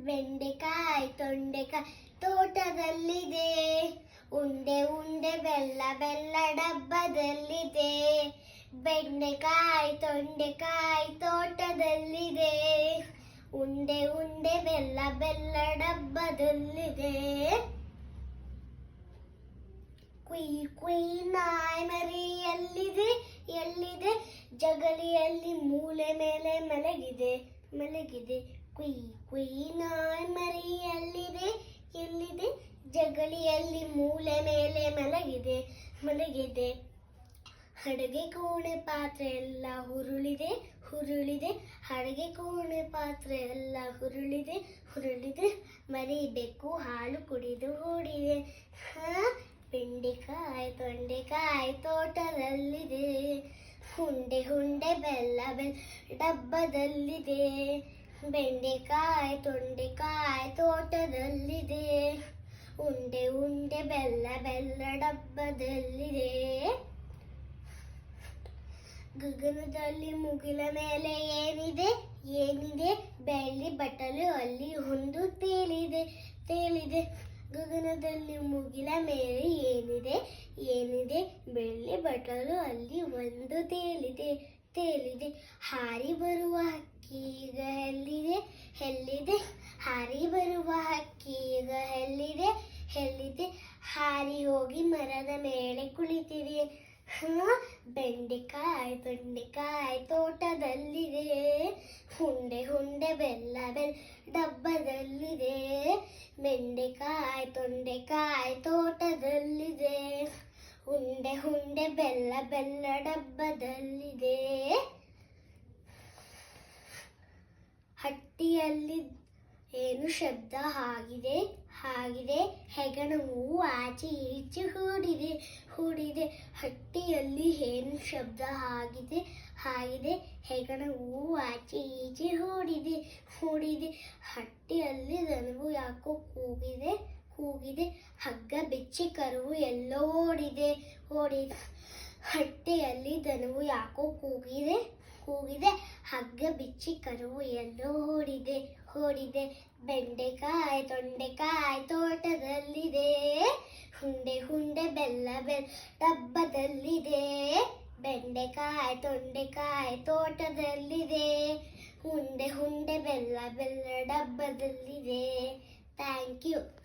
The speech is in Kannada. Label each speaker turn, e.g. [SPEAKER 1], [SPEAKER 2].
[SPEAKER 1] ಬೆಂಡೆಕಾಯಿ ತೊಂಡೆಕಾಯಿ ತೋಟದಲ್ಲಿದೆ. ಉಂಡೆ ಉಂಡೆ ಬೆಲ್ಲ ಬೆಲ್ಲ ಡಬ್ಬದಲ್ಲಿದೆ. ಬೆಂಡೆಕಾಯಿ ತೊಂಡೆಕಾಯಿ ತೋಟದಲ್ಲಿದೆ. ಉಂಡೆ ಉಂಡೆ ಬೆಲ್ಲ ಬೆಲ್ಲ ಡಬ್ಬದಲ್ಲಿದೆ. ಕುಯ್ ಕುಯ್ ನಾಯಿ ಮರಿ ಎಲ್ಲಿದೆ ಎಲ್ಲಿದೆ? ಜಗಲಿಯಲ್ಲಿ ಮೂಲೆ ಮೇಲೆ ಮಲಗಿದೆ ಮಲಗಿದೆ. ಕುಯ್ ಕುಯ್ ನಾಯಿ ಮರಿ ಎಲ್ಲಿದೆ ಎಲ್ಲಿದೆ? ಜಗಲಿಯಲ್ಲಿ ಮೂಲೆ ಮೇಲೆ ಮಲಗಿದೆ ಮಲಗಿದೆ. ಅಡುಗೆ ಕೋಣೆ ಪಾತ್ರೆ ಎಲ್ಲ ಹುರುಳಿದೆ ಹುರುಳಿದೆ. ಅಡುಗೆ ಕೋಣೆ ಪಾತ್ರೆ ಎಲ್ಲ ಹುರುಳಿದೆ ಹುರುಳಿದೆ. ಮರಿಬೇಕು ಹಾಲು ಕುಡಿದು ಓಡಿದೆ. ಬೆಂಡೆಕಾಯಿ ತೊಂಡೆಕಾಯಿ ತೋಟದಲ್ಲಿದೆ. ಉಂಡೆ ಉಂಡೆ ಬೆಲ್ಲ ಬೆಲ್ಲ ಡಬ್ಬದಲ್ಲಿದೆ. ಬೆಂಡೆಕಾಯಿ ತೊಂಡೆಕಾಯಿ ತೋಟದಲ್ಲಿದೆ. ಉಂಡೆ ಉಂಡೆ ಬೆಲ್ಲ ಬೆಲ್ಲ ಡಬ್ಬದಲ್ಲಿದೆ. ಗಗನದಲ್ಲಿ ಮುಗಿಲ ಮೇಲೆ ಏನಿದೆ ಏನಿದೆ? ಬೆಳ್ಳಿ ಬಟ್ಟಲು ಅಲ್ಲಿ ಒಂದು ತೇಲಿದೆ ತೇಲಿದೆ. ಗಗನದಲ್ಲಿ ಮುಗಿಲ ಮೇಲೆ ಏನಿದೆ ಏನಿದೆ? ಬೆಳ್ಳಿ ಬಟ್ಟಲು ಅಲ್ಲಿ ಒಂದು ತೇಲಿದೆ ತೇಲಿದೆ. ಹಾರಿ ಬರುವ ಹಕ್ಕಿ ಈಗ ಎಲ್ಲಿದೆ ಎಲ್ಲಿದೆ? ಹಾರಿ ಬರುವ ಹಕ್ಕಿ ಈಗ ಎಲ್ಲಿದೆ ಎಲ್ಲಿದೆ? ಹಾರಿ ಹೋಗಿ ಮರದ ಮೇಲೆ ಕುಳಿತಿದೆ. ಬೆಂಡೆಕಾಯಿ ತೊಂಡೆಕಾಯಿ ತೋಟದಲ್ಲಿದೆ. ಉಂಡೆ ಉಂಡೆ ಬೆಲ್ಲ ಬೆಲ್ಲ ಡಬ್ಬದಲ್ಲಿದೆ. ಬೆಂಡೆಕಾಯಿ ತೊಂಡೆಕಾಯಿ ತೋಟದಲ್ಲಿದೆ. ಉಂಡೆ ಉಂಡೆ ಬೆಲ್ಲ ಬೆಲ್ಲ ಡಬ್ಬದಲ್ಲಿದೆ. ಹಟ್ಟಿಯಲ್ಲಿ ಏನು ಶಬ್ದ ಆಗಿದೆ ಆಗಿದೆ? ಹೆಗಣವು ಆಚೆ ಈಚೆ ಹೂಡಿದೆ ಹೂಡಿದೆ. ಹಟ್ಟಿಯಲ್ಲಿ ಏನು ಶಬ್ದ ಆಗಿದೆ ಆಗಿದೆ? ಹೆಗಣವು ಆಚೆ ಈಚೆ ಹೂಡಿದೆ ಹೂಡಿದೆ. ಹಟ್ಟಿಯಲ್ಲಿ ದನವು ಯಾಕೋ ಕೂಗಿದೆ ಕೂಗಿದೆ. ಹಗ್ಗ ಬಿಚ್ಚಿ ಕರುವು ಎಲ್ಲೋ ಓಡಿದೆ ಓಡಿದೆ. ಹಟ್ಟಿಯಲ್ಲಿ ದನವು ಯಾಕೋ ಕೂಗಿದೆ ಕೂಗಿದೆ. ಹಗ್ಗ ಬಿಚ್ಚಿ ಕರುವು ಎಲ್ಲೋ ಓಡಿದೆ ಓಡಿದೆ. ಬೆಂಡೆಕಾಯಿ ತೊಂಡೆಕಾಯಿ ತೋಟದಲ್ಲಿದೆ. ಉಂಡೆ ಉಂಡೆ ಬೆಲ್ಲ ಬೆಲ್ಲ ಡಬ್ಬದಲ್ಲಿದೆ. ಬೆಂಡೆಕಾಯಿ ತೊಂಡೆಕಾಯಿ ತೋಟದಲ್ಲಿದೆ. ಉಂಡೆ ಉಂಡೆ ಬೆಲ್ಲ ಬೆಲ್ಲ ಡಬ್ಬದಲ್ಲಿದೆ. Thank you.